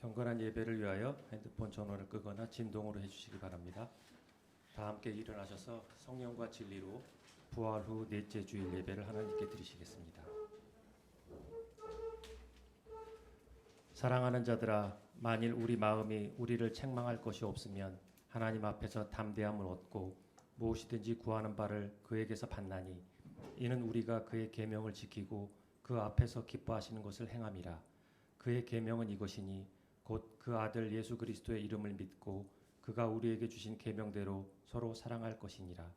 경건한 예배를 위하여 핸드폰 전원을 끄거나 진동으로 해주시기 바랍니다. 다 함께 일어나셔서 성령과 진리로 부활 후 넷째 주일 예배를 하나님께 드리시겠습니다. 사랑하는 자들아, 만일 우리 마음이 우리를 책망할 것이 없으면 하나님 앞에서 담대함을 얻고 무엇이든지 구하는 바를 그에게서 받나니 이는 우리가 그의 계명을 지키고 그 앞에서 기뻐하시는 것을 행함이라. 그의 계명은 이것이니 곧 그 아들 예수 그리스도의 이름을 믿고 그가 우리에게 주신 계명대로 서로 사랑할 것이니라.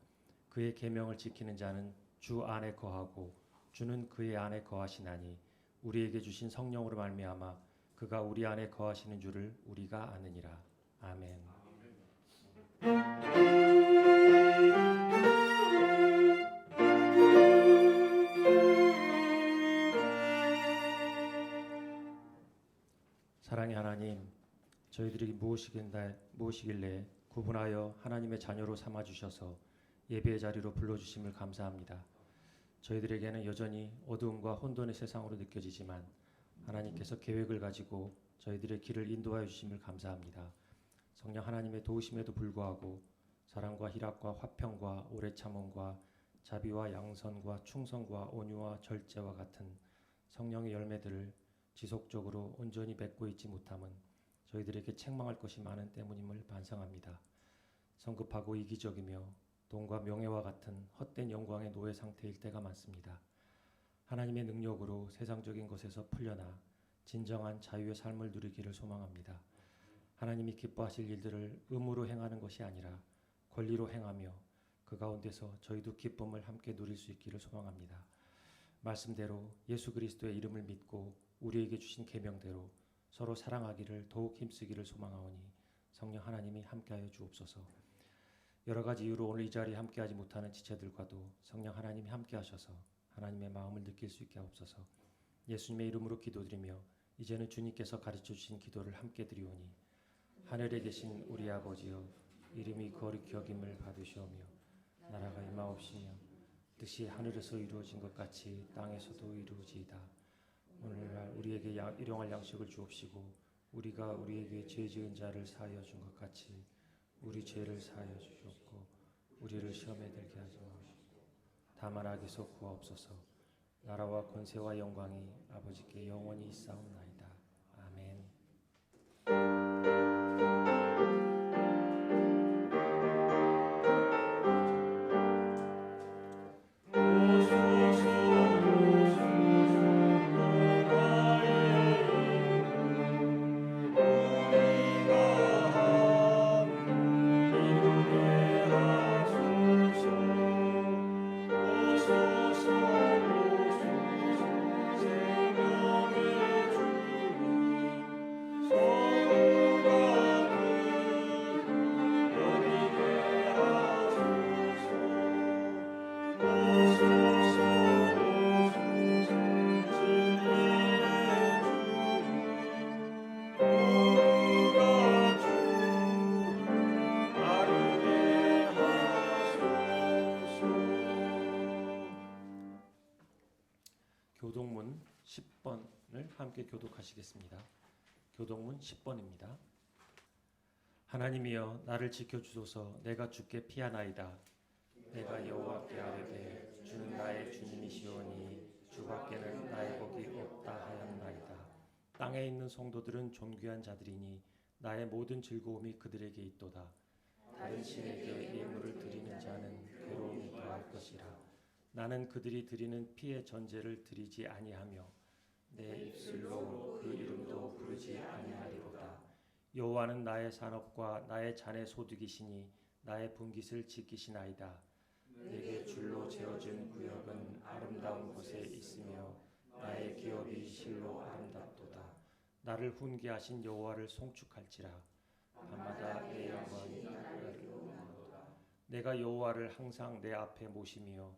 그의 계명을 지키는 자는 주 안에 거하고 주는 그의 안에 거하시나니 우리에게 주신 성령으로 말미암아 그가 우리 안에 거하시는 줄을 우리가 아느니라. 아멘. 사랑의 하나님, 저희들이 무엇이길래 구분하여 하나님의 자녀로 삼아주셔서 예배의 자리로 불러주심을 감사합니다. 저희들에게는 여전히 어두움과 혼돈의 세상으로 느껴지지만 하나님께서 계획을 가지고 저희들의 길을 인도하여 주심을 감사합니다. 성령 하나님의 도우심에도 불구하고 사랑과 희락과 화평과 오래 참음과 자비와 양선과 충성과 온유와 절제와 같은 성령의 열매들을 지속적으로 온전히 맺고 있지 못함은 저희들에게 책망할 것이 많은 때문임을 반성합니다. 성급하고 이기적이며 돈과 명예와 같은 헛된 영광의 노예 상태일 때가 많습니다. 하나님의 능력으로 세상적인 것에서 풀려나 진정한 자유의 삶을 누리기를 소망합니다. 하나님이 기뻐하실 일들을 의무로 행하는 것이 아니라 권리로 행하며 그 가운데서 저희도 기쁨을 함께 누릴 수 있기를 소망합니다. 말씀대로 예수 그리스도의 이름을 믿고 우리에게 주신 계명대로 서로 사랑하기를 더욱 힘쓰기를 소망하오니 성령 하나님이 함께하여 주옵소서. 여러 가지 이유로 오늘 이 자리에 함께하지 못하는 지체들과도 성령 하나님이 함께하셔서 하나님의 마음을 느낄 수 있게 하옵소서. 예수님의 이름으로 기도드리며 이제는 주님께서 가르쳐 주신 기도를 함께 드리오니 하늘에 계신 우리 아버지여, 이름이 거룩히 여김을 받으시오며 나라가 임하옵시며 뜻이 하늘에서 이루어진 것 같이 땅에서도 이루어지이다. 오늘날 우리에게 일용할 양식을 주옵시고 우리가 우리에게 죄 지은 자를 사하여 준 것 같이 우리 죄를 사하여 주시옵고 우리를 시험에 들게 하지 마옵시고 다만 악에서 구하옵소서. 나라와 권세와 영광이 아버지께 영원히 있사옵나이다. 아멘. 교동문 10번을 함께 교독하시겠습니다. 교동문 10번입니다. 하나님이여 나를 지켜주소서. 내가 주께 피하나이다. 내가 여호와께 아뢰되 주는 나의 주님이시오니 주밖에는 나의 복이 없다 하였나이다. 땅에 있는 성도들은 존귀한 자들이니 나의 모든 즐거움이 그들에게 있도다. 다른 신에게 예물을 드리는 자는 괴로움이 더할 것이라. 나는 그들이 드리는 피의 전제를 드리지 아니하며 내 입술로 그 이름도 부르지 아니하리로다. 여호와는 나의 산업과 나의 잔의 소득이시니 나의 분깃을 지키시나이다. 내게 줄로 재어진 구역은 아름다운 곳에 있으며 나의 기업이 실로 아름답도다. 나를 훈계하신 여호와를 송축할지라. 밤마다 내 영광이 나를 오르노다. 내가 여호와를 항상 내 앞에 모시며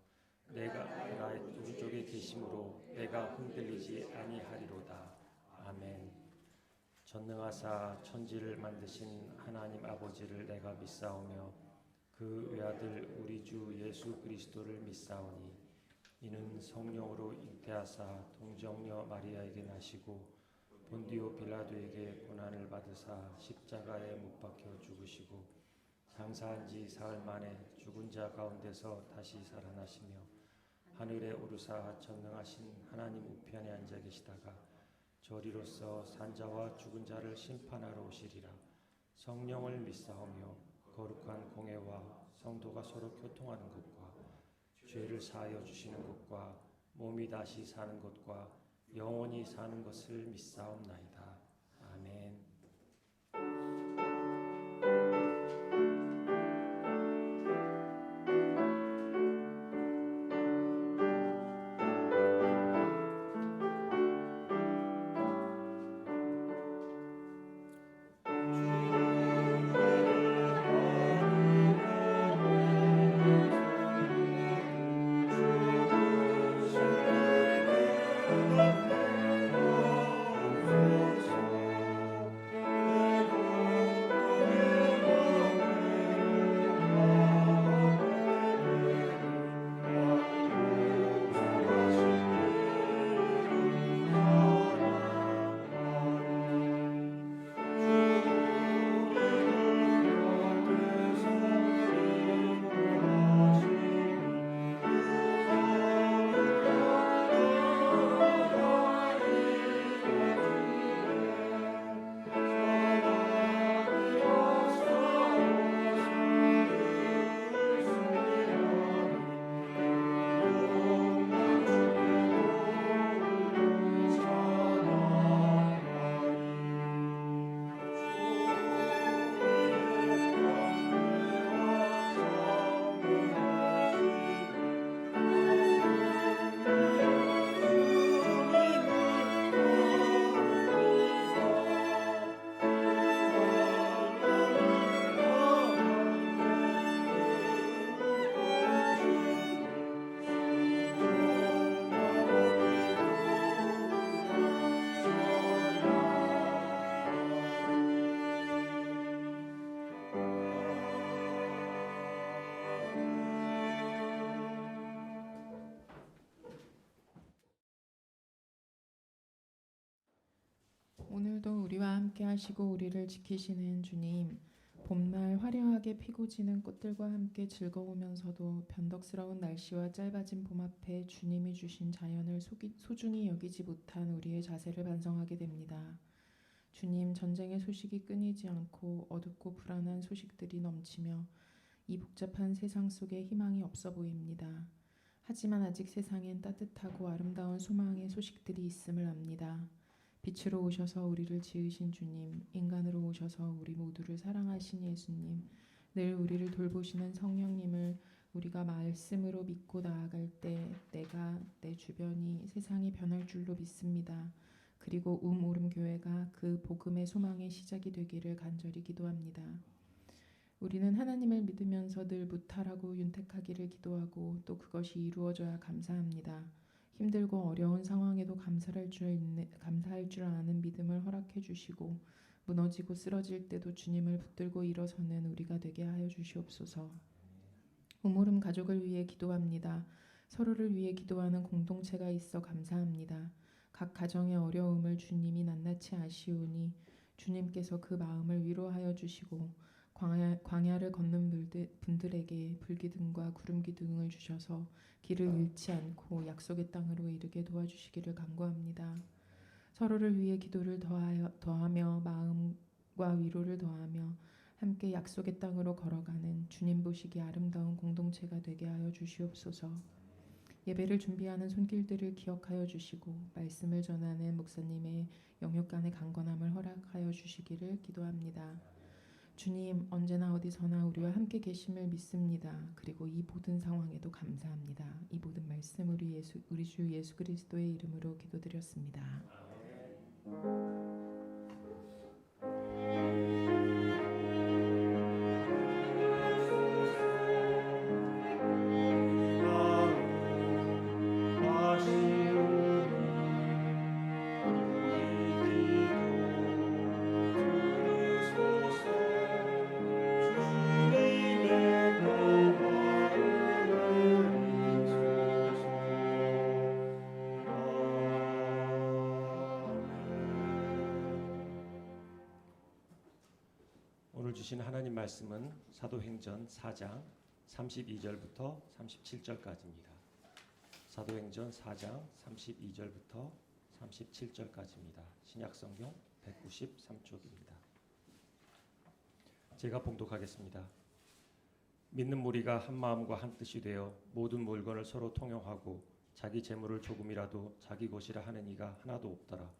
내가 나의 오른쪽에 계심으로 내가 흔들리지 아니하리로다. 아멘. 전능하사 천지를 만드신 하나님 아버지를 내가 믿사오며 그 외아들 우리 주 예수 그리스도를 믿사오니 이는 성령으로 잉태하사 동정녀 마리아에게 나시고 본디오 빌라도에게 고난을 받으사 십자가에 못 박혀 죽으시고 장사한 지 사흘 만에 죽은 자 가운데서 다시 살아나시며 하늘에 오르사 전능하신 하나님 우편에 앉아 계시다가 저리로서 산자와 죽은 자를 심판하러 오시리라. 성령을 믿사오며 거룩한 공회와 성도가 서로 교통하는 것과 죄를 사하여 주시는 것과 몸이 다시 사는 것과 영원히 사는 것을 믿사옵나이다. 아멘. 오늘도 우리와 함께 하시고 우리를 지키시는 주님, 봄날 화려하게 피고 지는 꽃들과 함께 즐거우면서도 변덕스러운 날씨와 짧아진 봄 앞에 주님이 주신 자연을 소중히 여기지 못한 우리의 자세를 반성하게 됩니다. 주님, 전쟁의 소식이 끊이지 않고 어둡고 불안한 소식들이 넘치며 이 복잡한 세상 속에 희망이 없어 보입니다. 하지만 아직 세상엔 따뜻하고 아름다운 소망의 소식들이 있음을 압니다. 빛으로 오셔서 우리를 지으신 주님, 인간으로 오셔서 우리 모두를 사랑하신 예수님, 늘 우리를 돌보시는 성령님을 우리가 말씀으로 믿고 나아갈 때 내가, 내 주변이 세상이 변할 줄로 믿습니다. 그리고 오름교회가 그 복음의 소망의 시작이 되기를 간절히 기도합니다. 우리는 하나님을 믿으면서 늘 무탈하고 윤택하기를 기도하고 또 그것이 이루어져야 감사합니다. 힘들고 어려운 상황에도 감사할 줄 아는 믿음을 허락해 주시고 무너지고 쓰러질 때도 주님을 붙들고 일어서는 우리가 되게 하여 주시옵소서. 우물음 가족을 위해 기도합니다. 서로를 위해 기도하는 공동체가 있어 감사합니다. 각 가정의 어려움을 주님이 낱낱이 아시오니 주님께서 그 마음을 위로하여 주시고 광야를 걷는 분들에게 불기둥과 구름기둥을 주셔서 길을 잃지 않고 약속의 땅으로 이르게 도와주시기를 간구합니다. 서로를 위해 기도를 더하며 마음과 위로를 더하며 함께 약속의 땅으로 걸어가는 주님 보시기 아름다운 공동체가 되게 하여 주시옵소서. 예배를 준비하는 손길들을 기억하여 주시고 말씀을 전하는 목사님의 영육간의 강건함을 허락하여 주시기를 기도합니다. 주님, 언제나 어디서나 우리와 함께 계심을 믿습니다. 그리고 이 모든 상황에도 감사합니다. 이 모든 말씀 우리 주 예수 그리스도의 이름으로 기도드렸습니다. 주신 하나님 말씀은 사도행전 4장 32절부터 37절까지입니다. 사도행전 4장 32절부터 37절까지입니다. 신약성경 193쪽입니다. 제가 봉독하겠습니다. 믿는 무리가 한 마음과 한 뜻이 되어 모든 물건을 서로 통용하고 자기 재물을 조금이라도 자기 것이라 하는 이가 하나도 없더라.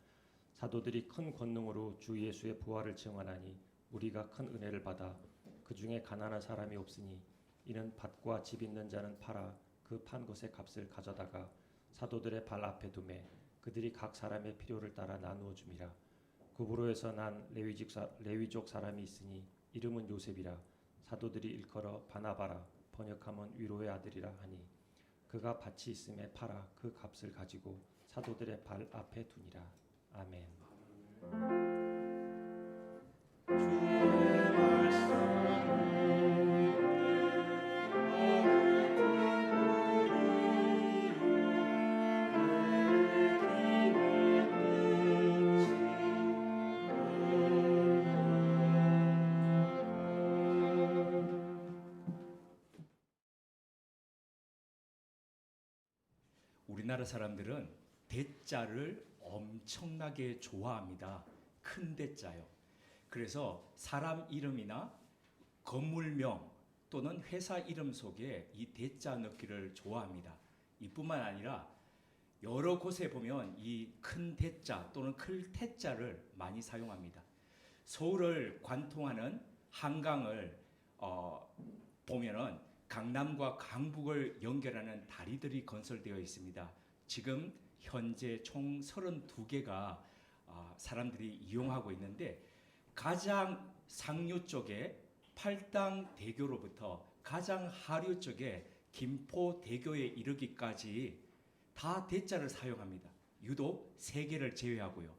사도들이 큰 권능으로 주 예수의 부활을 증언하니 우리가 큰 은혜를 받아 그 중에 가난한 사람이 없으니 이는 밭과 집 있는 자는 팔아 그 판 것의 값을 가져다가 사도들의 발 앞에 두매 그들이 각 사람의 필요를 따라 나누어 줌이라. 구브로에서 난 레위족 사람이 있으니 이름은 요셉이라. 사도들이 일컬어 바나바라 번역하면 위로의 아들이라 하니 그가 밭이 있음에 팔아 그 값을 가지고 사도들의 발 앞에 두니라. 아멘. 주의 말씀 우리나라 사람들은 대자를 엄청나게 좋아합니다. 큰 대자요. 그래서 사람 이름이나 건물명 또는 회사 이름 속에 이 대자 넣기를 좋아합니다. 이뿐만 아니라 여러 곳에 보면 이 큰 대자 또는 큰 태자를 많이 사용합니다. 서울을 관통하는 한강을 보면은 강남과 강북을 연결하는 다리들이 건설되어 있습니다. 지금 현재 총 32개가 사람들이 이용하고 있는데 가장 상류 쪽에 팔당대교로부터 가장 하류 쪽에 김포대교에 이르기까지 다 대자를 사용합니다. 유독 3개를 제외하고요.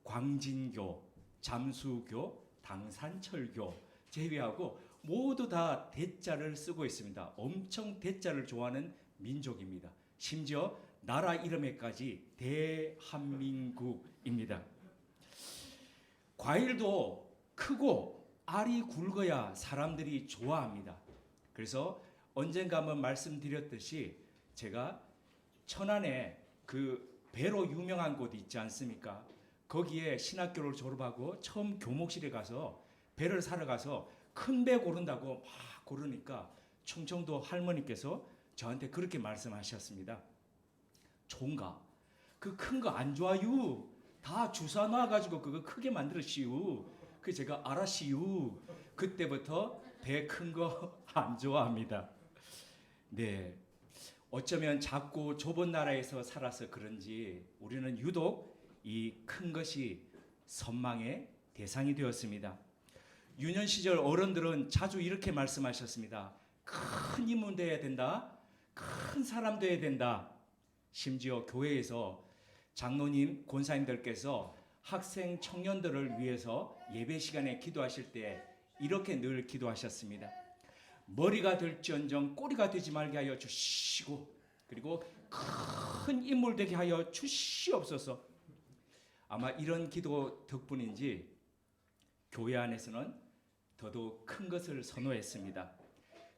광진교, 잠수교, 당산철교 제외하고 모두 다 대자를 쓰고 있습니다. 엄청 대자를 좋아하는 민족입니다. 심지어 나라 이름에까지 대한민국입니다. 과일도 크고 알이 굵어야 사람들이 좋아합니다. 그래서 언젠가 한번 말씀드렸듯이 제가 천안에 그 배로 유명한 곳 있지 않습니까? 거기에 신학교를 졸업하고 처음 교목실에 가서 배를 사러 가서 큰 배 고른다고 막 고르니까 충청도 할머니께서 저한테 그렇게 말씀하셨습니다. 총각, 그 큰 거 안 좋아요. 다 주사 놔가지고 그거 크게 만들었시오. 그 제가 알았시오. 그때부터 배 큰 거 안 좋아합니다. 네, 어쩌면 작고 좁은 나라에서 살아서 그런지 우리는 유독 이 큰 것이 선망의 대상이 되었습니다. 유년 시절 어른들은 자주 이렇게 말씀하셨습니다. 큰 인물 돼야 된다. 큰 사람 돼야 된다. 심지어 교회에서 장로님, 권사님들께서 학생 청년들을 위해서 예배 시간에 기도하실 때 이렇게 늘 기도하셨습니다. 머리가 될지언정 꼬리가 되지 말게 하여 주시고 그리고 큰 인물 되게 하여 주시옵소서. 아마 이런 기도 덕분인지 교회 안에서는 더더욱 큰 것을 선호했습니다.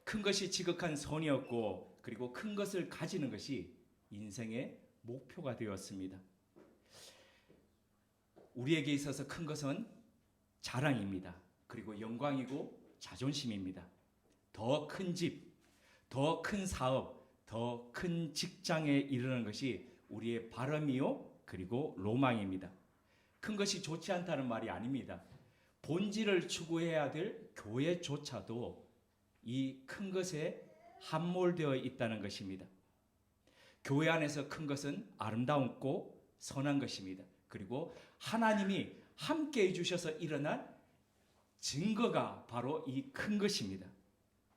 큰 것이 지극한 선이었고 그리고 큰 것을 가지는 것이 인생의 목표가 되었습니다. 우리에게 있어서 큰 것은 자랑입니다. 그리고 영광이고 자존심입니다. 더 큰 집, 더 큰 사업, 더 큰 직장에 이르는 것이 우리의 바람이요 그리고 로망입니다. 큰 것이 좋지 않다는 말이 아닙니다. 본질을 추구해야 될 교회조차도 이 큰 것에 함몰되어 있다는 것입니다. 교회 안에서 큰 것은 아름다웠고 선한 것입니다. 그리고 하나님이 함께 해주셔서 일어난 증거가 바로 이 큰 것입니다.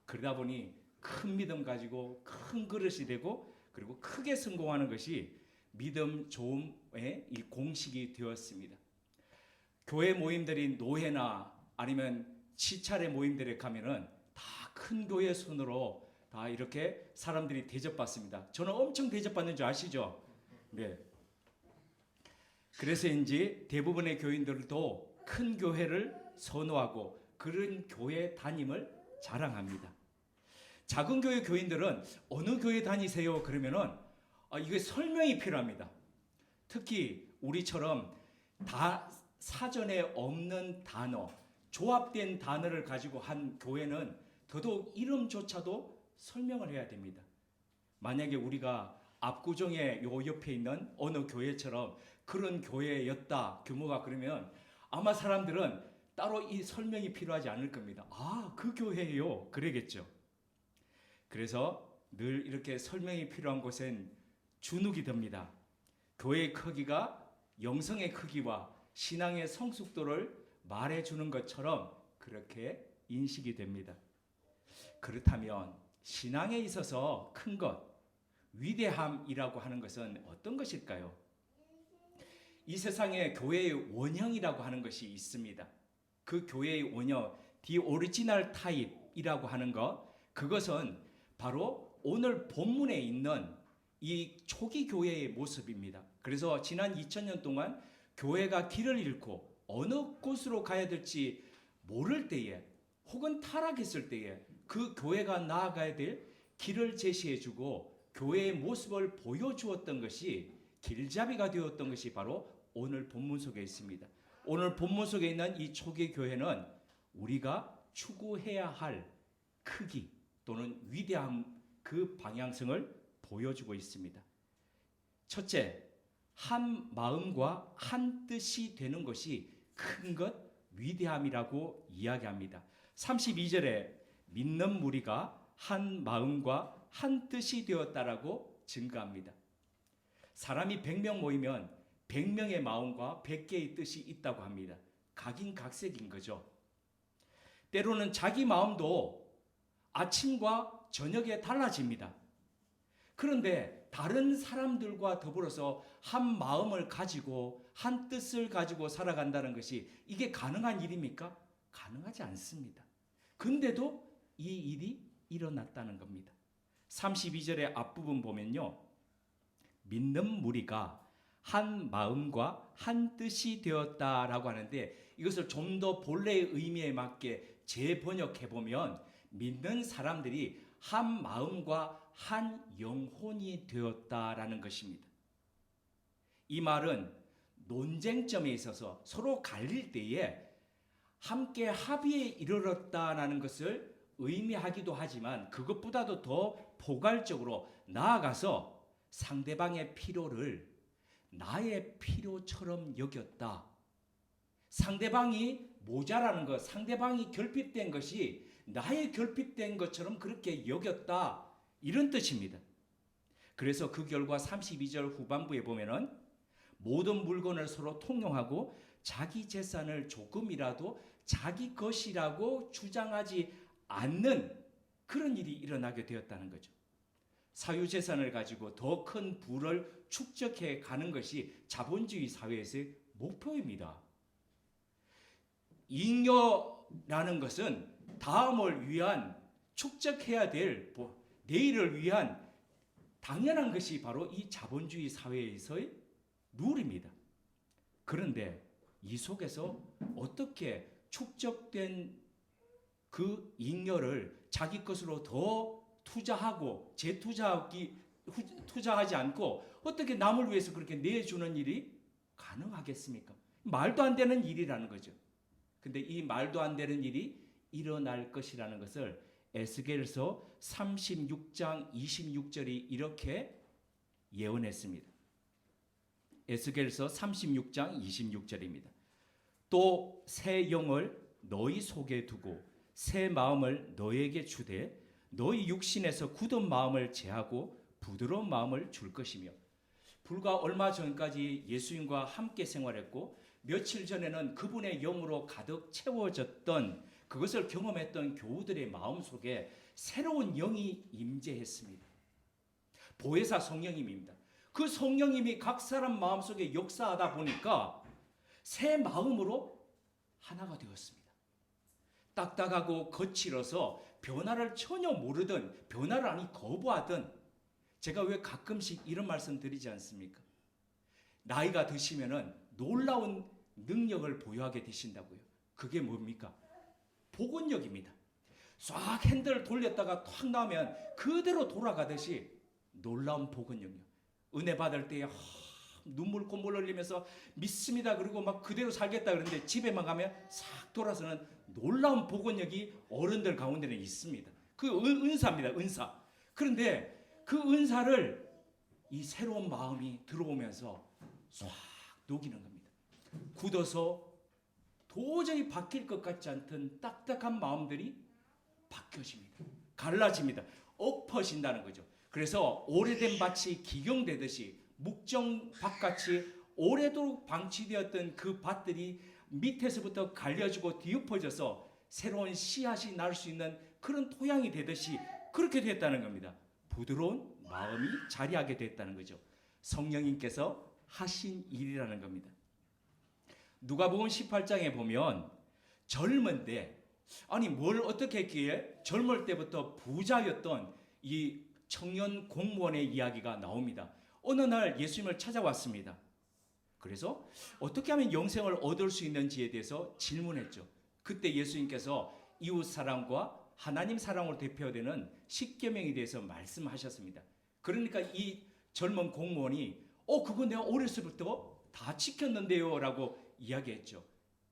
그러다 보니 큰 믿음 가지고 큰 그릇이 되고 그리고 크게 성공하는 것이 믿음 좋음의 이 공식이 되었습니다. 교회 모임들이 노회나 아니면 시찰의 모임들에 가면은 다 큰 교회 손으로 다 이렇게 사람들이 대접받습니다. 저는 엄청 대접받는 줄 아시죠? 네. 그래서인지 대부분의 교인들도 큰 교회를 선호하고 그런 교회 담임을 자랑합니다. 작은 교회 교인들은 어느 교회 다니세요? 그러면은 이게 설명이 필요합니다. 특히 우리처럼 다 사전에 없는 단어, 조합된 단어를 가지고 한 교회는 더더욱 이름조차도 설명을 해야 됩니다. 만약에 우리가 압구정에 요 옆에 있는 어느 교회처럼 그런 교회였다 규모가 그러면 아마 사람들은 따로 이 설명이 필요하지 않을 겁니다. 그 교회예요. 그러겠죠. 그래서 늘 이렇게 설명이 필요한 곳엔 주눅이 듭니다. 교회의 크기가 영성의 크기와 신앙의 성숙도를 말해주는 것처럼 그렇게 인식이 됩니다. 그렇다면 신앙에 있어서 큰 것, 위대함이라고 하는 것은 어떤 것일까요? 이 세상에 교회의 원형이라고 하는 것이 있습니다. 그 교회의 원형, The Original Type이라고 하는 것, 그것은 바로 오늘 본문에 있는 이 초기 교회의 모습입니다. 그래서 지난 2000년 동안 교회가 길을 잃고 어느 곳으로 가야 될지 모를 때에 혹은 타락했을 때에 그 교회가 나아가야 될 길을 제시해주고 교회의 모습을 보여주었던 것이 길잡이가 되었던 것이 바로 오늘 본문 속에 있습니다. 오늘 본문 속에 있는 이 초기 교회는 우리가 추구해야 할 크기 또는 위대함 그 방향성을 보여주고 있습니다. 첫째, 한 마음과 한 뜻이 되는 것이 큰 것, 위대함이라고 이야기합니다. 32절에 믿는 무리가 한 마음과 한 뜻이 되었다라고 증거합니다. 사람이 100명 모이면 100명의 마음과 100개의 뜻이 있다고 합니다. 각인각색인 거죠. 때로는 자기 마음도 아침과 저녁에 달라집니다. 그런데 다른 사람들과 더불어서 한 마음을 가지고 한 뜻을 가지고 살아간다는 것이 이게 가능한 일입니까? 가능하지 않습니다. 근데도 이 일이 일어났다는 겁니다. 32절의 앞부분 보면요. 믿는 무리가 한 마음과 한 뜻이 되었다라고 하는데 이것을 좀 더 본래의 의미에 맞게 재번역해 보면 믿는 사람들이 한 마음과 한 영혼이 되었다라는 것입니다. 이 말은 논쟁점에 있어서 서로 갈릴 때에 함께 합의에 이르렀다라는 것을 의미하기도 하지만 그것보다도 더 포괄적으로 나아가서 상대방의 필요를 나의 필요처럼 여겼다. 상대방이 모자라는 것, 상대방이 결핍된 것이 나의 결핍된 것처럼 그렇게 여겼다. 이런 뜻입니다. 그래서 그 결과 32절 후반부에 보면은 모든 물건을 서로 통용하고 자기 재산을 조금이라도 자기 것이라고 주장하지 않는 그런 일이 일어나게 되었다는 거죠. 사유재산을 가지고 더 큰 부를 축적해 가는 것이 자본주의 사회에서의 목표입니다. 잉여라는 것은 다음을 위한 축적해야 될 내일을 위한 당연한 것이 바로 이 자본주의 사회에서의 룰입니다. 그런데 이 속에서 어떻게 축적된 그 잉여를 자기 것으로 더 투자하고 투자하지 않고 어떻게 남을 위해서 그렇게 내주는 일이 가능하겠습니까? 말도 안 되는 일이라는 거죠. 근데 이 말도 안 되는 일이 일어날 것이라는 것을 에스겔서 36장 26절이 이렇게 예언했습니다. 에스겔서 36장 26절입니다. 또 새 영을 너희 속에 두고 새 마음을 너에게 주되 너희 육신에서 굳은 마음을 제하고 부드러운 마음을 줄 것이며 불과 얼마 전까지 예수님과 함께 생활했고 며칠 전에는 그분의 영으로 가득 채워졌던 그것을 경험했던 교우들의 마음속에 새로운 영이 임재했습니다. 보혜사 성령님입니다. 그 성령님이 각 사람 마음속에 역사하다 보니까 새 마음으로 하나가 되었습니다. 딱딱하고 거칠어서 변화를 전혀 모르든 변화를 아니 거부하든 제가 왜 가끔씩 이런 말씀 드리지 않습니까? 나이가 드시면은 놀라운 능력을 보유하게 되신다고요. 그게 뭡니까? 복원력입니다. 싹 핸들을 돌렸다가 탁 나오면 그대로 돌아가듯이 놀라운 복원력이요. 은혜 받을 때에 눈물 콧물 흘리면서 믿습니다. 그리고 막 그대로 살겠다 그러는데 집에만 가면 싹 돌아서는 놀라운 복원력이 어른들 가운데는 있습니다. 그 은사입니다. 은사. 그런데 그 은사를 이 새로운 마음이 들어오면서 싹 녹이는 겁니다. 굳어서 도저히 바뀔 것 같지 않던 딱딱한 마음들이 바뀌어집니다. 갈라집니다. 엎어진다는 거죠. 그래서 오래된 밭이 기경되듯이 묵정밭같이 오래도록 방치되었던 그 밭들이 밑에서부터 갈려지고 뒤엎어져서 새로운 씨앗이 날 수 있는 그런 토양이 되듯이 그렇게 됐다는 겁니다. 부드러운 마음이 자리하게 됐다는 거죠. 성령님께서 하신 일이라는 겁니다. 누가복음 18장에 보면 젊은데 아니 뭘 어떻게 했기에 젊을 때부터 부자였던 이 청년 공무원의 이야기가 나옵니다. 어느 날 예수님을 찾아왔습니다. 그래서 어떻게 하면 영생을 얻을 수 있는지에 대해서 질문했죠. 그때 예수님께서 이웃 사랑과 하나님 사랑으로 대표되는 십계명에 대해서 말씀하셨습니다. 그러니까 이 젊은 공무원이 그거 내가 어렸을부터 다 지켰는데요 라고 이야기했죠.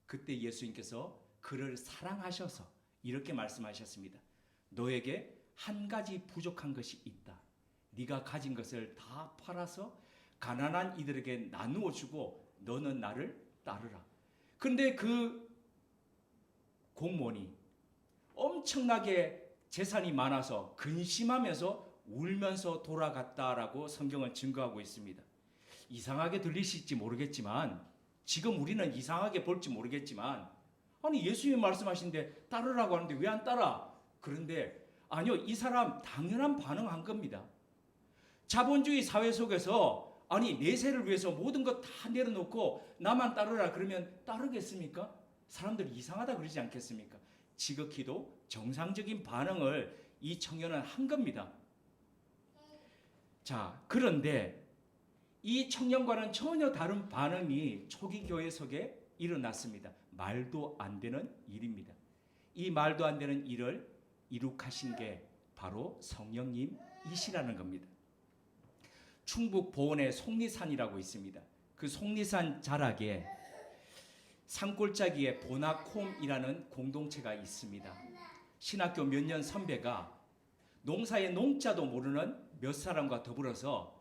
그때 예수님께서 그를 사랑하셔서 이렇게 말씀하셨습니다. 너에게 한 가지 부족한 것이 있다. 네가 가진 것을 다 팔아서 가난한 이들에게 나누어 주고 너는 나를 따르라. 그런데 그 공무원이 엄청나게 재산이 많아서 근심하면서 울면서 돌아갔다라고 성경은 증거하고 있습니다. 이상하게 들리실지 모르겠지만 지금 우리는 이상하게 볼지 모르겠지만 아니 예수님이 말씀하신데 따르라고 하는데 왜 안 따라? 그런데 아니요, 이 사람 당연한 반응한 겁니다. 자본주의 사회 속에서 아니 내세를 위해서 모든 것 다 내려놓고 나만 따르라 그러면 따르겠습니까? 사람들이 이상하다 그러지 않겠습니까? 지극히도 정상적인 반응을 이 청년은 한 겁니다. 자, 그런데 이 청년과는 전혀 다른 반응이 초기 교회 속에 일어났습니다. 말도 안 되는 일입니다. 이 말도 안 되는 일을 이룩하신 게 바로 성령님이시라는 겁니다. 충북 보은에 속리산이라고 있습니다. 그 속리산 자락에 산골짜기에 보나콤이라는 공동체가 있습니다. 신학교 몇 년 선배가 농사의 농자도 모르는 몇 사람과 더불어서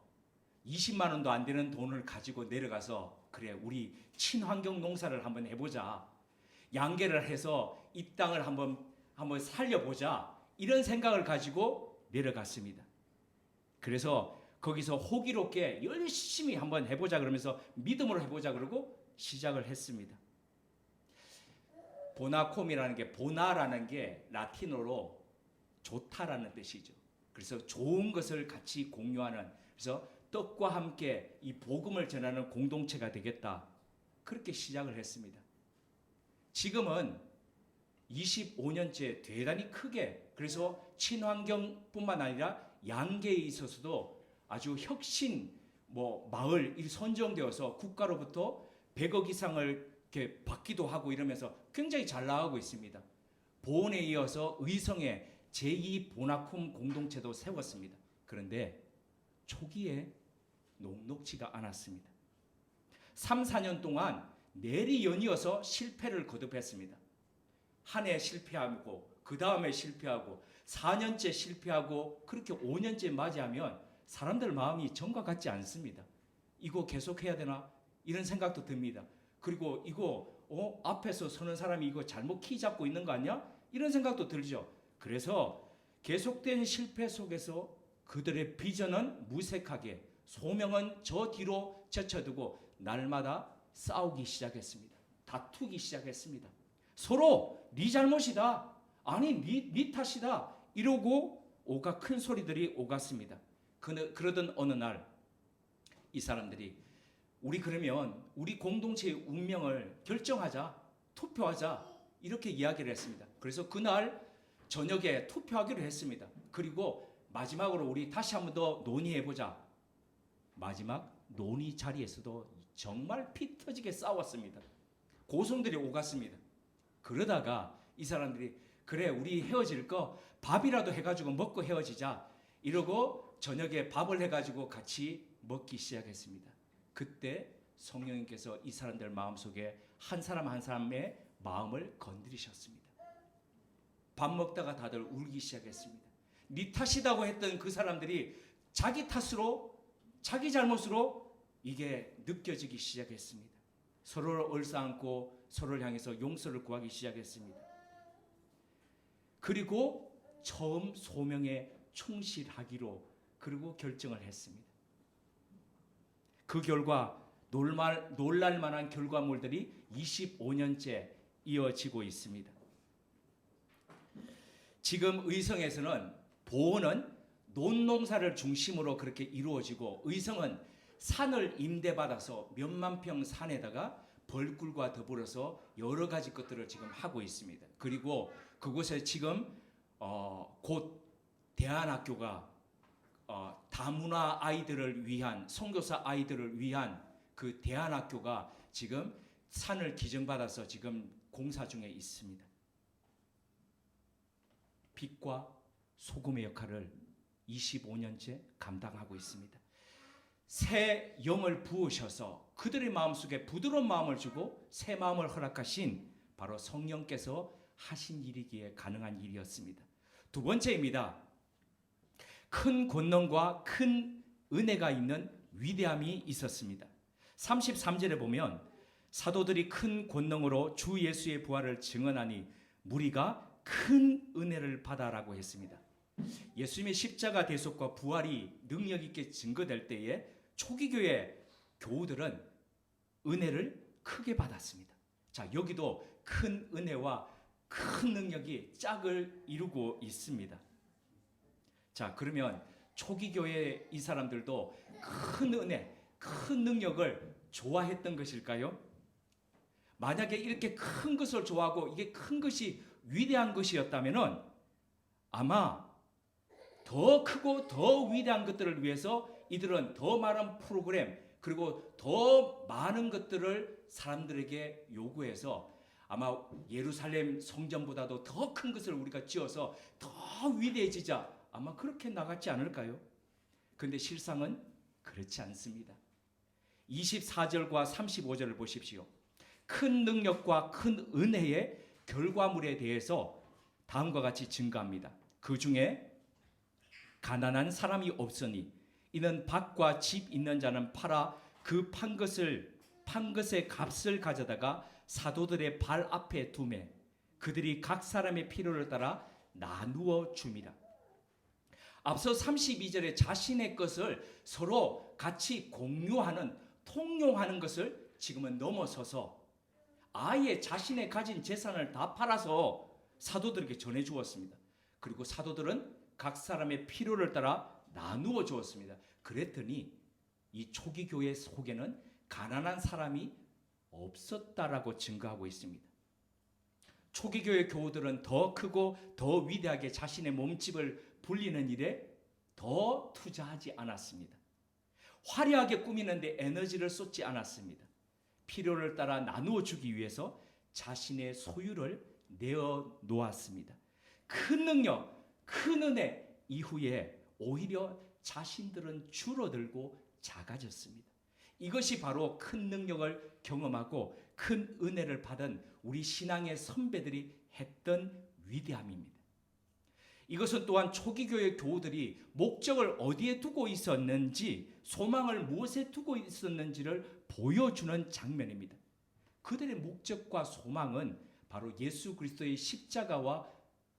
20만 원도 안 되는 돈을 가지고 내려가서 그래 우리 친환경 농사를 한번 해보자. 양계를 해서 이 땅을 한번 살려보자. 이런 생각을 가지고 내려갔습니다. 그래서 거기서 호기롭게 열심히 한번 해보자 그러면서 믿음으로 해보자 그러고 시작을 했습니다. 보나콤이라는 게 보나라는 게 라틴어로 좋다라는 뜻이죠. 그래서 좋은 것을 같이 공유하는 그래서 떡과 함께 이 복음을 전하는 공동체가 되겠다. 그렇게 시작을 했습니다. 지금은 25년째 대단히 크게 그래서 친환경뿐만 아니라 양계에 있어서도 아주 혁신 마을 선정되어서 국가로부터 100억 이상을 이렇게 받기도 하고 이러면서 굉장히 잘 나가고 있습니다. 보은에 이어서 의성에 제2 보나콤 공동체도 세웠습니다. 그런데 초기에 녹록지가 않았습니다. 3, 4년 동안 내리 연이어서 실패를 거듭했습니다. 한 해 실패하고 그 다음에 실패하고 4년째 실패하고 그렇게 5년째 맞이하면 사람들 마음이 전과 같지 않습니다. 이거 계속해야 되나? 이런 생각도 듭니다. 그리고 이거 앞에서 서는 사람이 이거 잘못 키 잡고 있는 거 아니야? 이런 생각도 들죠. 그래서 계속된 실패 속에서 그들의 비전은 무색하게 소명은 저 뒤로 제쳐두고 날마다 싸우기 시작했습니다. 다투기 시작했습니다. 서로 네 잘못이다. 아니 네 탓이다. 이러고 오가 큰 소리들이 오갔습니다. 그러던 어느 날 이 사람들이 우리 그러면 우리 공동체의 운명을 결정하자. 투표하자. 이렇게 이야기를 했습니다. 그래서 그날 저녁에 투표하기로 했습니다. 그리고 마지막으로 우리 다시 한번 더 논의해보자. 마지막 논의 자리에서도 정말 피 터지게 싸웠습니다. 고성들이 오갔습니다. 그러다가 이 사람들이 그래 우리 헤어질 거 밥이라도 해가지고 먹고 헤어지자 이러고 저녁에 밥을 해가지고 같이 먹기 시작했습니다. 그때 성령님께서 이 사람들 마음속에 한 사람 한 사람의 마음을 건드리셨습니다. 밥 먹다가 다들 울기 시작했습니다. 네 탓이라고 했던 그 사람들이 자기 탓으로 자기 잘못으로 이게 느껴지기 시작했습니다. 서로를 얼싸안고 서로를 향해서 용서를 구하기 시작했습니다. 그리고 처음 소명에 충실하기로 그리고 결정을 했습니다. 그 결과 놀랄만한 결과물들이 25년째 이어지고 있습니다. 지금 의성에서는 보호는 논농사를 중심으로 그렇게 이루어지고 의성은 산을 임대받아서 몇만 평 산에다가 벌꿀과 더불어서 여러 가지 것들을 지금 하고 있습니다. 그리고 그곳에 지금 곧 대안학교가 다문화 아이들을 위한 선교사 아이들을 위한 그 대안학교가 지금 산을 기증받아서 지금 공사 중에 있습니다. 빛과 소금의 역할을 25년째 감당하고 있습니다. 새 영을 부으셔서 그들의 마음속에 부드러운 마음을 주고 새 마음을 허락하신 바로 성령께서 하신 일이기에 가능한 일이었습니다. 두 번째입니다. 큰 권능과 큰 은혜가 있는 위대함이 있었습니다. 33절에 보면 사도들이 큰 권능으로 주 예수의 부활을 증언하니 무리가 큰 은혜를 받아라고 했습니다. 예수님의 십자가 대속과 부활이 능력 있게 증거될 때에 초기 교회 교우들은 은혜를 크게 받았습니다. 자, 여기도 큰 은혜와 큰 능력이 짝을 이루고 있습니다. 자, 그러면 초기 교회 이 사람들도 큰 은혜, 큰 능력을 좋아했던 것일까요? 만약에 이렇게 큰 것을 좋아하고 이게 큰 것이 위대한 것이었다면은 아마 더 크고 더 위대한 것들을 위해서 이들은 더 많은 프로그램 그리고 더 많은 것들을 사람들에게 요구해서 아마 예루살렘 성전보다도 더 큰 것을 우리가 지어서 더 위대해지자 아마 그렇게 나갔지 않을까요? 그런데 실상은 그렇지 않습니다. 24절과 35절을 보십시오. 큰 능력과 큰 은혜의 결과물에 대해서 다음과 같이 증가합니다. 그 중에 가난한 사람이 없으니 이는 밭과 집 있는 자는 팔아 그 판 것의 값을 가져다가 사도들의 발 앞에 두매 그들이 각 사람의 필요를 따라 나누어 줍니다. 앞서 32절에 자신의 것을 서로 같이 공유하는 통용하는 것을 지금은 넘어서서 아예 자신의 가진 재산을 다 팔아서 사도들에게 전해 주었습니다. 그리고 사도들은 각 사람의 필요를 따라 나누어 주었습니다. 그랬더니 이 초기 교회 속에는 가난한 사람이 없었다라고 증거하고 있습니다. 초기 교회 교우들은 더 크고 더 위대하게 자신의 몸집을 불리는 일에 더 투자하지 않았습니다. 화려하게 꾸미는데 에너지를 쏟지 않았습니다. 필요를 따라 나누어 주기 위해서 자신의 소유를 내어 놓았습니다. 큰 능력, 큰 은혜 이후에 오히려 자신들은 줄어들고 작아졌습니다. 이것이 바로 큰 능력을 경험하고 큰 은혜를 받은 우리 신앙의 선배들이 했던 위대함입니다. 이것은 또한 초기 교회 교우들이 목적을 어디에 두고 있었는지, 소망을 무엇에 두고 있었는지를 보여주는 장면입니다. 그들의 목적과 소망은 바로 예수 그리스도의 십자가와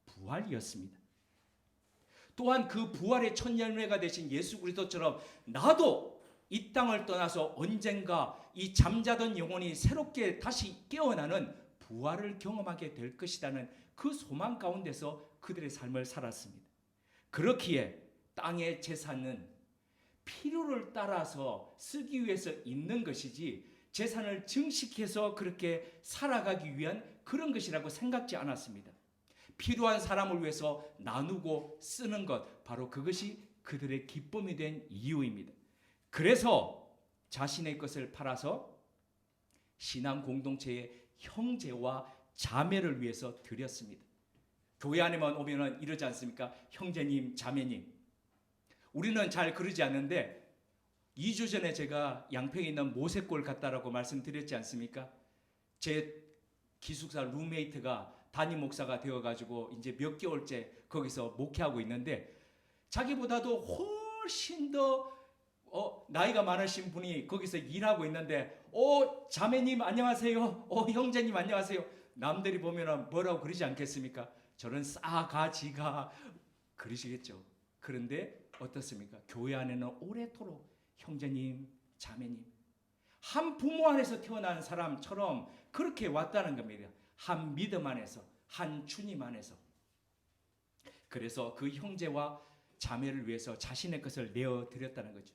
부활이었습니다. 또한 그 부활의 첫 열매가 되신 예수 그리스도처럼 나도 이 땅을 떠나서 언젠가 이 잠자던 영혼이 새롭게 다시 깨어나는 부활을 경험하게 될 것이라는 그 소망 가운데서 그들의 삶을 살았습니다. 그렇기에 땅의 재산은 필요를 따라서 쓰기 위해서 있는 것이지 재산을 증식해서 그렇게 살아가기 위한 그런 것이라고 생각지 않았습니다. 필요한 사람을 위해서 나누고 쓰는 것, 바로 그것이 그들의 기쁨이 된 이유입니다. 그래서 자신의 것을 팔아서 신앙 공동체의 형제와 자매를 위해서 드렸습니다. 교회 안에만 오면은 이러지 않습니까? 형제님, 자매님. 우리는 잘 그러지 않는데 2주 전에 제가 양평에 있는 모세골 갔다라고 말씀드렸지 않습니까? 제 기숙사 룸메이트가 담임 목사가 되어가지고 이제 몇 개월째 거기서 목회하고 있는데 자기보다도 훨씬 더 나이가 많으신 분이 거기서 일하고 있는데 자매님 안녕하세요. 형제님 안녕하세요. 남들이 보면은 뭐라고 그러지 않겠습니까? 저런 싸가지가 그러시겠죠. 그런데 어떻습니까? 교회 안에는 오래도록 형제님, 자매님, 한 부모 안에서 태어난 사람처럼 그렇게 왔다는 겁니다. 한 믿음 안에서, 한 주님 안에서. 그래서 그 형제와 자매를 위해서 자신의 것을 내어드렸다는 거죠.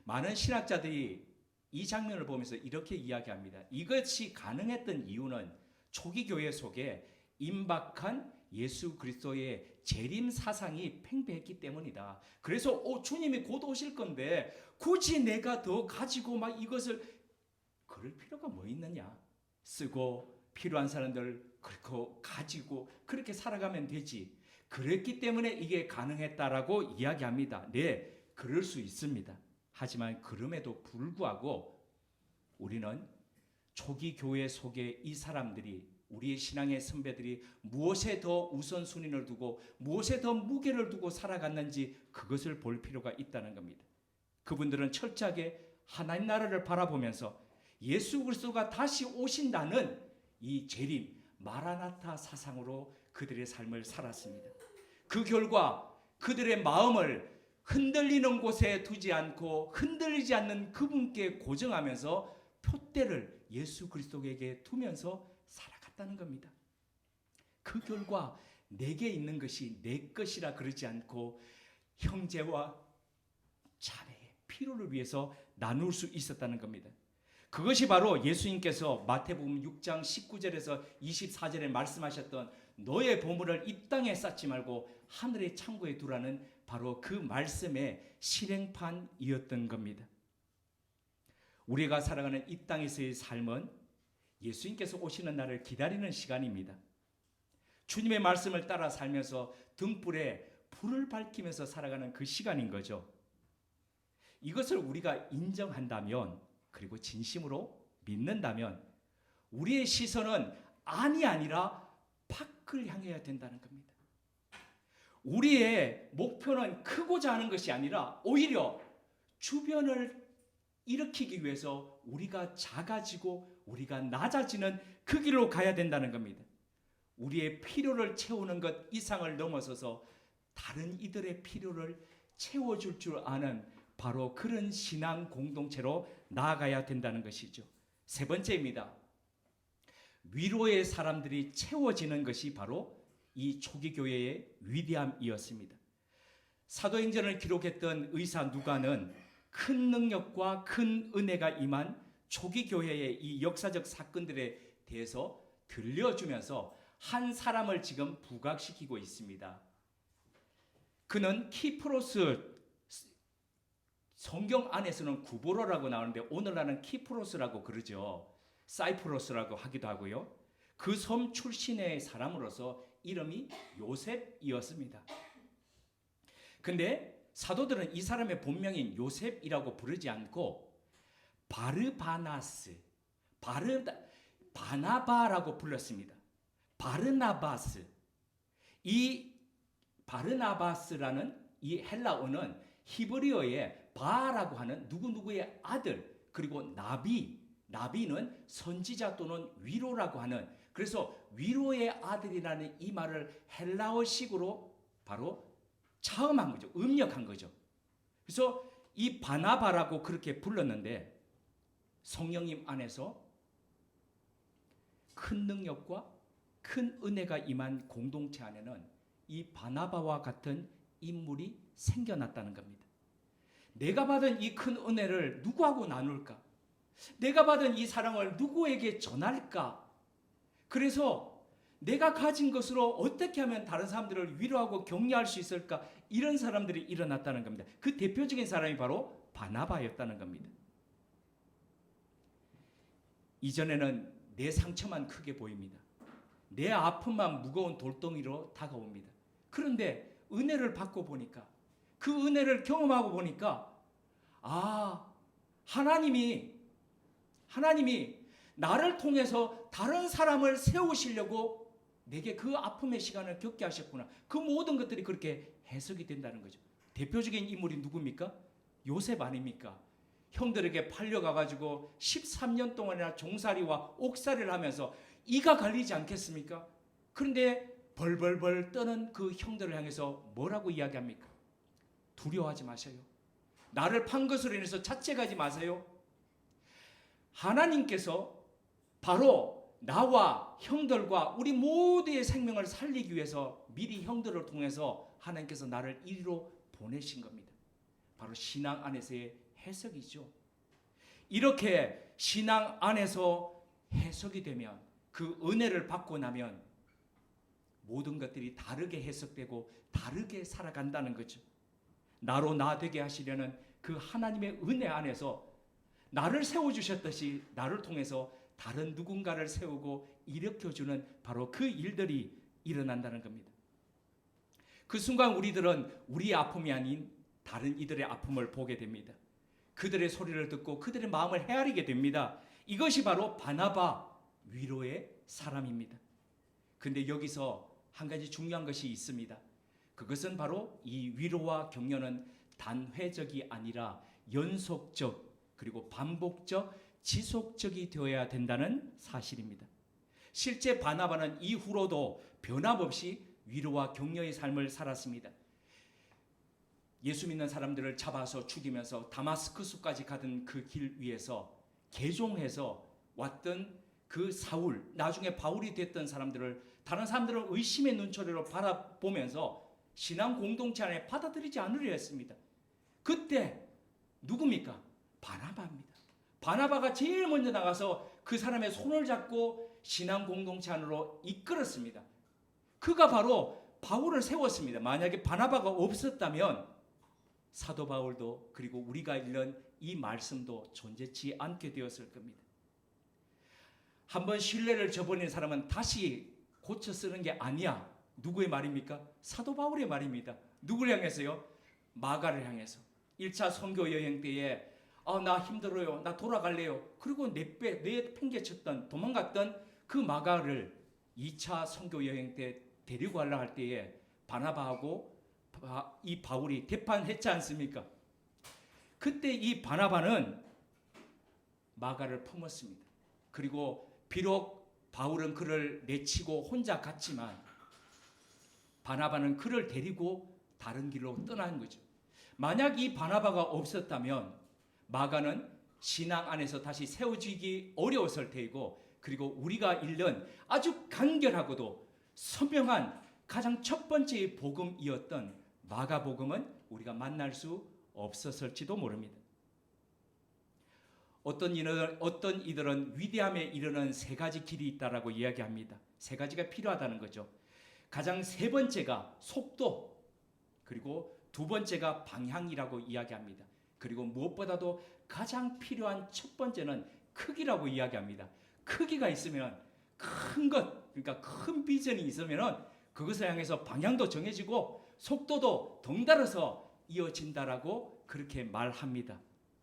많은 신학자들이 이 장면을 보면서 이렇게 이야기합니다. 이것이 가능했던 이유는 초기 교회 속에 임박한 예수 그리스도의 재림 사상이 팽배했기 때문이다. 그래서 주님이 곧 오실 건데 굳이 내가 더 가지고 막 이것을 그럴 필요가 뭐 있느냐. 쓰고 필요한 사람들 그렇고 가지고 그렇게 살아가면 되지. 그랬기 때문에 이게 가능했다라고 이야기합니다. 네, 그럴 수 있습니다. 하지만 그럼에도 불구하고 우리는 초기 교회 속에 이 사람들이 우리의 신앙의 선배들이 무엇에 더 우선순위를 두고 무엇에 더 무게를 두고 살아갔는지 그것을 볼 필요가 있다는 겁니다. 그분들은 철저하게 하나님 나라를 바라보면서 예수 그리스도가 다시 오신다는 이 재림 마라나타 사상으로 그들의 삶을 살았습니다. 그 결과 그들의 마음을 흔들리는 곳에 두지 않고 흔들리지 않는 그분께 고정하면서 표대를 예수 그리스도에게 두면서 살아갔다는 겁니다. 그 결과 내게 있는 것이 내 것이라 그러지 않고 형제와 자매의 필요를 위해서 나눌 수 있었다는 겁니다. 그것이 바로 예수님께서 마태복음 6장 19절에서 24절에 말씀하셨던 너의 보물을 이 땅에 쌓지 말고 하늘의 창고에 두라는 바로 그 말씀의 실행판이었던 겁니다. 우리가 살아가는 이 땅에서의 삶은 예수님께서 오시는 날을 기다리는 시간입니다. 주님의 말씀을 따라 살면서 등불에 불을 밝히면서 살아가는 그 시간인 거죠. 이것을 우리가 인정한다면 그리고 진심으로 믿는다면 우리의 시선은 안이 아니라 밖을 향해야 된다는 겁니다. 우리의 목표는 크고자 하는 것이 아니라 오히려 주변을 일으키기 위해서 우리가 작아지고 우리가 낮아지는 그 길로 가야 된다는 겁니다. 우리의 필요를 채우는 것 이상을 넘어서서 다른 이들의 필요를 채워줄 줄 아는 바로 그런 신앙 공동체로 나아가야 된다는 것이죠. 세 번째입니다. 위로의 사람들이 채워지는 것이 바로 이 초기 교회의 위대함이었습니다. 사도행전을 기록했던 의사 누가는 큰 능력과 큰 은혜가 임한 초기 교회의 이 역사적 사건들에 대해서 들려주면서 한 사람을 지금 부각시키고 있습니다. 그는 키프로스, 성경 안에서는 구보로라고 나오는데 오늘날은 키프로스라고 그러죠. 사이프러스라고 하기도 하고요. 그 섬 출신의 사람으로서 이름이 요셉이었습니다. 근데 사도들은 이 사람의 본명인 요셉이라고 부르지 않고 바르바나스, 바나바라고 불렀습니다. 바르나바스. 이 바르나바스라는 이 헬라어는 히브리어의 바라고 하는 누구누구의 아들, 그리고 나비는 선지자 또는 위로라고 하는, 그래서 위로의 아들이라는 이 말을 헬라어식으로 바로 차음한 거죠. 음력한 거죠. 그래서 이 바나바라고 그렇게 불렀는데 성령님 안에서 큰 능력과 큰 은혜가 임한 공동체 안에는 이 바나바와 같은 인물이 생겨났다는 겁니다. 내가 받은 이 큰 은혜를 누구하고 나눌까? 내가 받은 이 사랑을 누구에게 전할까? 그래서 내가 가진 것으로 어떻게 하면 다른 사람들을 위로하고 격려할 수 있을까? 이런 사람들이 일어났다는 겁니다. 그 대표적인 사람이 바로 바나바였다는 겁니다. 이전에는 내 상처만 크게 보입니다. 내 아픔만 무거운 돌덩이로 다가옵니다. 그런데 은혜를 받고 보니까, 그 은혜를 경험하고 보니까, 하나님이 나를 통해서 다른 사람을 세우시려고 내게 그 아픔의 시간을 겪게 하셨구나. 그 모든 것들이 그렇게 해석이 된다는 거죠. 대표적인 인물이 누굽니까? 요셉 아닙니까? 형들에게 팔려가가지고 13년 동안이나 종살이와 옥살이를 하면서 이가 갈리지 않겠습니까? 그런데 벌벌벌 떠는 그 형들을 향해서 뭐라고 이야기합니까? 두려워하지 마세요. 나를 판 것으로 인해서 자책하지 마세요. 하나님께서 바로 나와 형들과 우리 모두의 생명을 살리기 위해서 미리 형들을 통해서 하나님께서 나를 이리로 보내신 겁니다. 바로 신앙 안에서의 해석이죠. 이렇게 신앙 안에서 해석이 되면, 그 은혜를 받고 나면 모든 것들이 다르게 해석되고 다르게 살아간다는 거죠. 나로 나 되게 하시려는 그 하나님의 은혜 안에서 나를 세워주셨듯이 나를 통해서 다른 누군가를 세우고 일으켜주는 바로 그 일들이 일어난다는 겁니다. 그 순간 우리들은 우리의 아픔이 아닌 다른 이들의 아픔을 보게 됩니다. 그들의 소리를 듣고 그들의 마음을 헤아리게 됩니다. 이것이 바로 바나바, 위로의 사람입니다. 근데 여기서 한 가지 중요한 것이 있습니다. 그것은 바로 이 위로와 격려는 단회적이 아니라 연속적, 그리고 반복적, 지속적이 되어야 된다는 사실입니다. 실제 바나바는 이후로도 변함없이 위로와 격려의 삶을 살았습니다. 예수 믿는 사람들을 잡아서 죽이면서 다마스크스까지 가던 그 길 위에서 개종해서 왔던 그 사울, 나중에 바울이 됐던 사람들을, 다른 사람들은 의심의 눈초리로 바라보면서 신앙 공동체 안에 받아들이지 않으려 했습니다. 그때 누굽니까? 바나바입니다. 바나바가 제일 먼저 나가서 그 사람의 손을 잡고 신앙 공동체 안으로 이끌었습니다. 그가 바로 바울을 세웠습니다. 만약에 바나바가 없었다면 사도 바울도, 그리고 우리가 읽는 이 말씀도 존재치 않게 되었을 겁니다. 한번 신뢰를 저버린 사람은 다시 고쳐 쓰는 게 아니야. 누구의 말입니까? 사도 바울의 말입니다. 누구를 향해서요? 마가를 향해서. 1차 선교 여행 때에 나 힘들어요. 나 돌아갈래요. 그리고 내팽개쳤던, 도망갔던 그 마가를 2차 선교 여행 때 데리고 가려 할 때에 바나바하고 이 바울이 대판했지 않습니까? 그때 이 바나바는 마가를 품었습니다. 그리고 비록 바울은 그를 내치고 혼자 갔지만 바나바는 그를 데리고 다른 길로 떠난 거죠. 만약 이 바나바가 없었다면 마가는 신앙 안에서 다시 세워지기 어려웠을 테이고, 그리고 우리가 읽는 아주 간결하고도 선명한 가장 첫 번째의 복음이었던 마가복음은 우리가 만날 수 없었을지도 모릅니다. 어떤 이들은 위대함에 이르는 세 가지 길이 있다라고 이야기합니다. 세 가지가 필요하다는 거죠. 가장 세 번째가 속도, 그리고 두 번째가 방향이라고 이야기합니다. 그리고 무엇보다도 가장 필요한 첫 번째는 크기라고 이야기합니다. 크기가 있으면 큰 것, 그러니까 큰 비전이 있으면 그것을 향해서 방향도 정해지고 속도도 덩달아서 이어진다라고 그렇게 말합니다.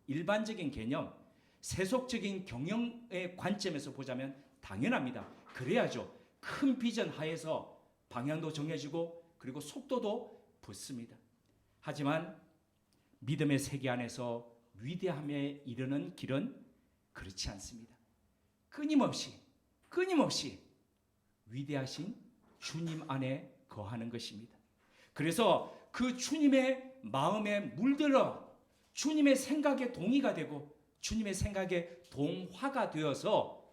일반적인 개념, 세속적인 경영의 관점에서 보자면 당연합니다. 그래야죠. 큰 비전 하에서 방향도 정해지고 그리고 속도도 붙습니다. 하지만 믿음의 세계 안에서 위대함에 이르는 길은 그렇지 않습니다. 끊임없이 위대하신 주님 안에 거하는 것입니다. 그래서 그 주님의 마음에 물들어 주님의 생각에 동의가 되고 주님의 생각에 동화가 되어서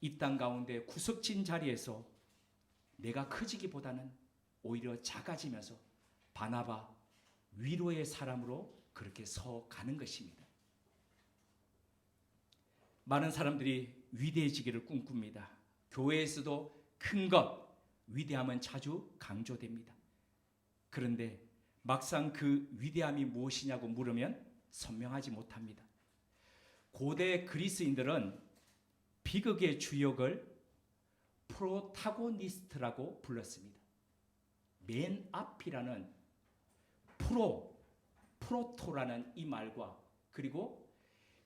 이 땅 가운데 구석진 자리에서 내가 커지기보다는 오히려 작아지면서 바나바, 위로의 사람으로 그렇게 서가는 것입니다. 많은 사람들이 위대해지기를 꿈꿉니다. 교회에서도 큰 것, 위대함은 자주 강조됩니다. 그런데 막상 그 위대함이 무엇이냐고 물으면 선명하지 못합니다. 고대 그리스인들은 비극의 주역을 프로타고니스트라고 불렀습니다. 맨 앞이라는 프로토라는 이 말과 그리고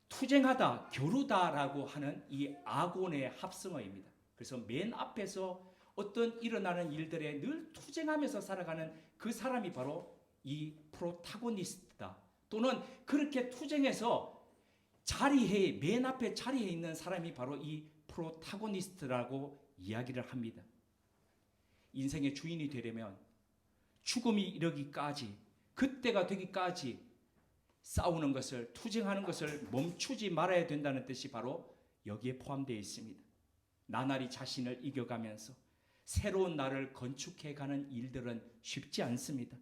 투쟁하다, 겨루다라고 하는 이 아곤의 합성어입니다. 그래서 맨 앞에서 어떤 일어나는 일들에 늘 투쟁하면서 살아가는 그 사람이 바로 이 프로타고니스트다. 또는 그렇게 투쟁해서 맨 앞에 자리에 있는 사람이 바로 이 프로타고니스트라고 이야기를 합니다. 인생의 주인이 되려면 죽음이 이르기까지, 그때가 되기까지 싸우는 것을, 투쟁하는 것을 멈추지 말아야 된다는 뜻이 바로 여기에 포함되어 있습니다. 나날이 자신을 이겨가면서 새로운 나를 건축해가는 일들은 쉽지 않습니다.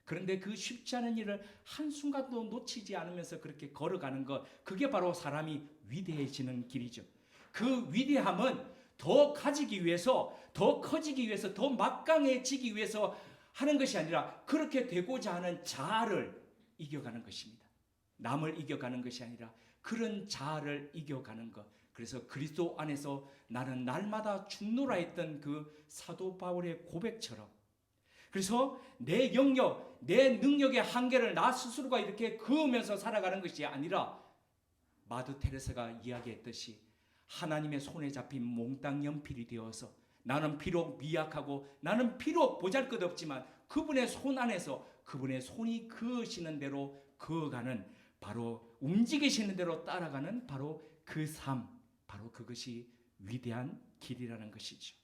그런데 그 쉽지 않은 일을 한순간도 놓치지 않으면서 그렇게 걸어가는 것, 그게 바로 사람이 위대해지는 길이죠. 그 위대함은 더 가지기 위해서, 더 커지기 위해서, 더 막강해지기 위해서 하는 것이 아니라 그렇게 되고자 하는 자아를 이겨가는 것입니다. 남을 이겨가는 것이 아니라 그런 자아를 이겨가는 것. 그래서 그리스도 안에서 나는 날마다 죽노라 했던 그 사도 바울의 고백처럼, 그래서 내 영역, 내 능력의 한계를 나 스스로가 이렇게 그으면서 살아가는 것이 아니라 마더 테레사가 이야기했듯이 하나님의 손에 잡힌 몽땅 연필이 되어서 나는 비록 미약하고 나는 비록 보잘것없지만 그분의 손 안에서 그분의 손이 그으시는 대로 그어가는, 바로 움직이시는 대로 따라가는 바로 그 삶, 바로 그것이 위대한 길이라는 것이죠.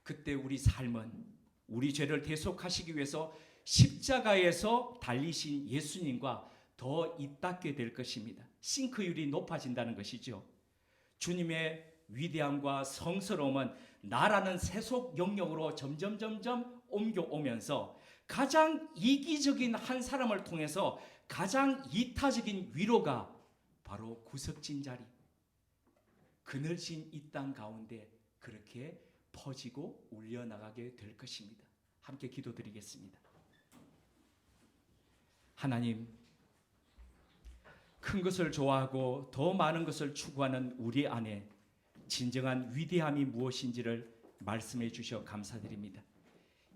그때 우리 삶은 우리 죄를 대속하시기 위해서 십자가에서 달리신 예수님과 더 잇닿게 될 것입니다. 싱크율이 높아진다는 것이죠. 주님의 위대함과 성스러움은 나라는 세속 영역으로 점점 옮겨오면서 가장 이기적인 한 사람을 통해서 가장 이타적인 위로가 바로 구석진 자리, 그늘진 이 땅 가운데 그렇게 퍼지고 울려나가게 될 것입니다. 함께 기도드리겠습니다. 하나님, 큰 것을 좋아하고 더 많은 것을 추구하는 우리 안에 진정한 위대함이 무엇인지를 말씀해 주셔 감사드립니다.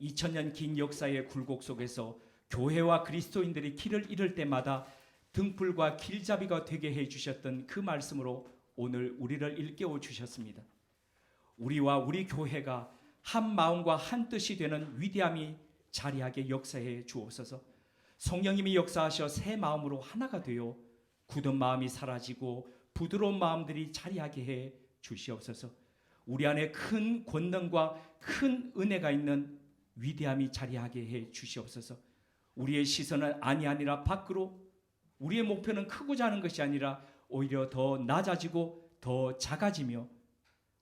2000년 긴 역사의 굴곡 속에서 교회와 그리스도인들이 길을 잃을 때마다 등불과 길잡이가 되게 해주셨던 그 말씀으로 오늘 우리를 일깨워 주셨습니다. 우리와 우리 교회가 한 마음과 한 뜻이 되는 위대함이 자리하게 역사해 주옵소서. 성령님이 역사하셔 새 마음으로 하나가 되어 굳은 마음이 사라지고 부드러운 마음들이 자리하게 해 주시옵소서. 우리 안에 큰 권능과 큰 은혜가 있는 위대함이 자리하게 해 주시옵소서. 우리의 시선은 아니라 밖으로, 우리의 목표는 크고자 하는 것이 아니라 오히려 더 낮아지고 더 작아지며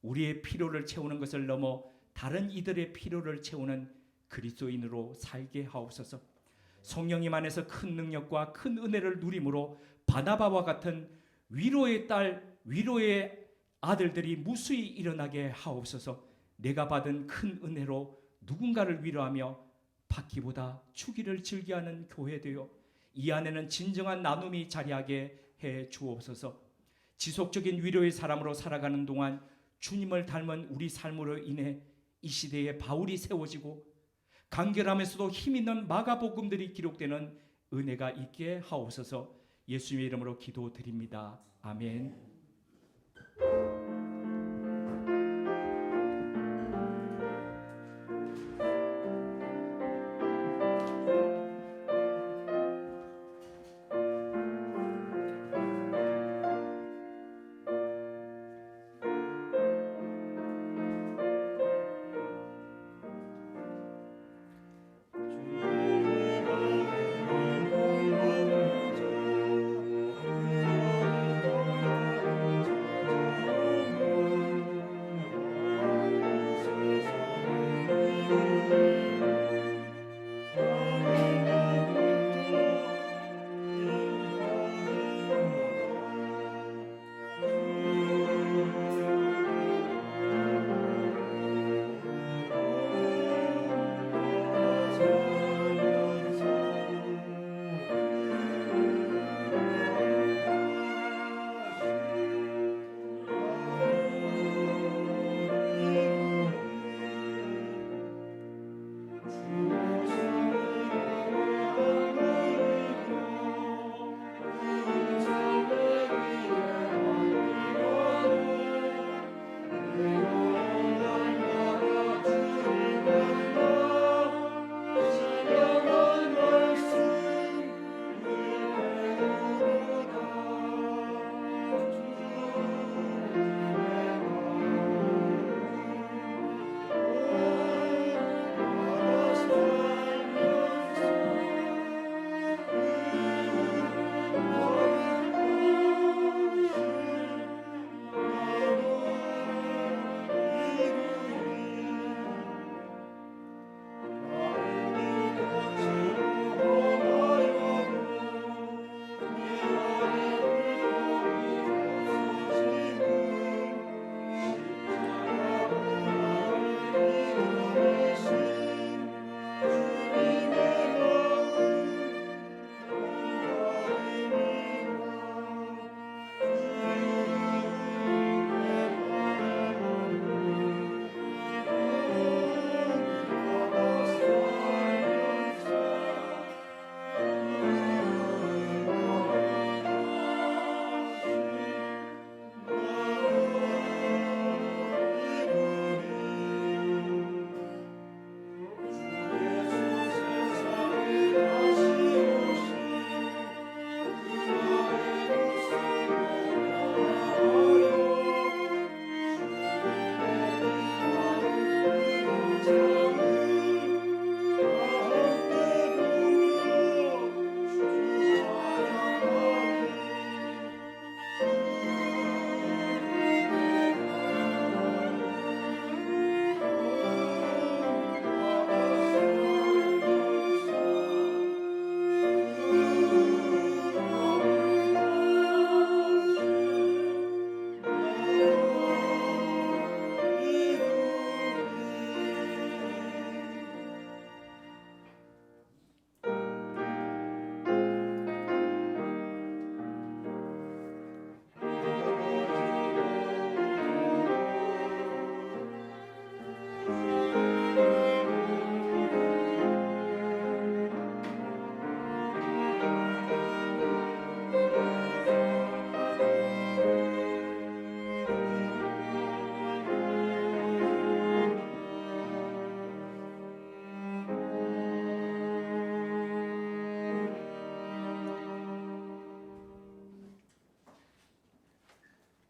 우리의 필요를 채우는 것을 넘어 다른 이들의 필요를 채우는 그리스도인으로 살게 하옵소서. 성령님 안에서 큰 능력과 큰 은혜를 누림으로 바나바와 같은 위로의 딸, 위로의 아들들이 무수히 일어나게 하옵소서. 내가 받은 큰 은혜로 누군가를 위로하며 받기보다 주기를 즐겨하는 교회 되어 이 안에는 진정한 나눔이 자리하게 해 주옵소서. 지속적인 위로의 사람으로 살아가는 동안 주님을 닮은 우리 삶으로 인해 이 시대에 바울이 세워지고 간결하면서도 힘있는 마가복음들이 기록되는 은혜가 있게 하옵소서. 예수님의 이름으로 기도드립니다. 아멘.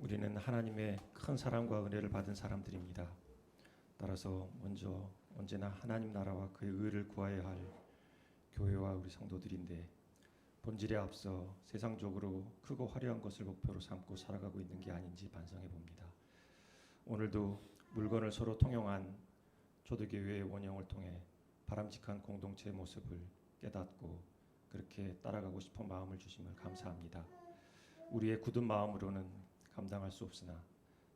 우리는 하나님의 큰 사랑과 은혜를 받은 사람들입니다. 따라서 먼저 언제나 하나님 나라와 그의 의를 구하여야 할 교회와 우리 성도들인데 본질에 앞서 세상적으로 크고 화려한 것을 목표로 삼고 살아가고 있는 게 아닌지 반성해 봅니다. 오늘도 물건을 서로 통용한 초대교회의 원형을 통해 바람직한 공동체의 모습을 깨닫고 그렇게 따라가고 싶은 마음을 주심을 감사합니다. 우리의 굳은 마음으로는 감당할 수 없으나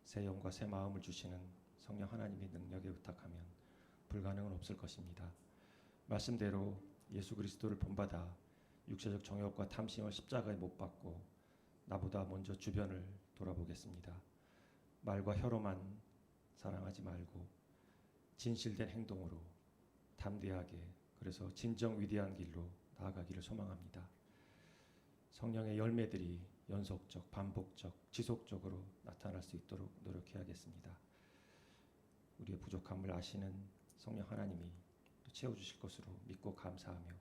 새 영과 새 마음을 주시는 성령 하나님의 능력에 의탁하면 불가능은 없을 것입니다. 말씀대로 예수 그리스도를 본받아 육체적 정욕과 탐심을 십자가에 못 박고 나보다 먼저 주변을 돌아보겠습니다. 말과 혀로만 사랑하지 말고 진실된 행동으로 담대하게 그래서 진정 위대한 길로 나아가기를 소망합니다. 성령의 열매들이 연속적, 반복적, 지속적으로 나타날 수 있도록 노력해야겠습니다. 우리의 부족함을 아시는 성령 하나님이 또 채워주실 것으로 믿고 감사하며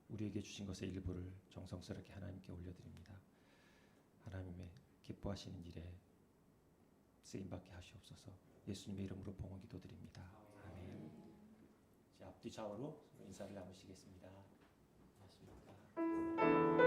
우리에게 주신 것의 일부를 정성스럽게 하나님께 올려드립니다. 하나님의 기뻐하시는 일에 쓰임받게 하시옵소서. 예수님의 이름으로 봉헌 기도드립니다. 아멘. 자, 앞뒤 좌우로 인사를 나누시겠습니다. 안녕하십니까.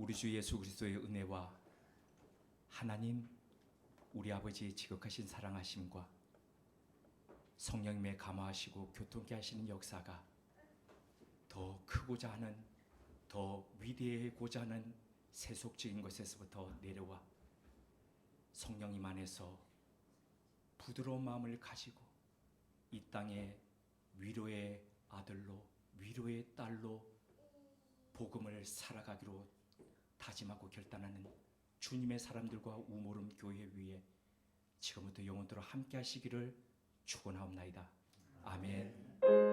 우리 주 예수 그리스도의 은혜와 하나님 우리 아버지의 지극하신 사랑하심과 성령님의 감화하시고 교통케 하시는 역사가 더 크고자 하는 더 위대하고자 하는 세속적인 것에서부터 내려와 성령님 안에서 부드러운 마음을 가지고 이 땅에 위로의 아들로 위로의 딸로 복음을 살아가기로 다짐하고 결단하는 주님의 사람들과 우모름 교회 위에 지금부터 영원토록 함께 하시기를 축원하옵나이다. 아멘.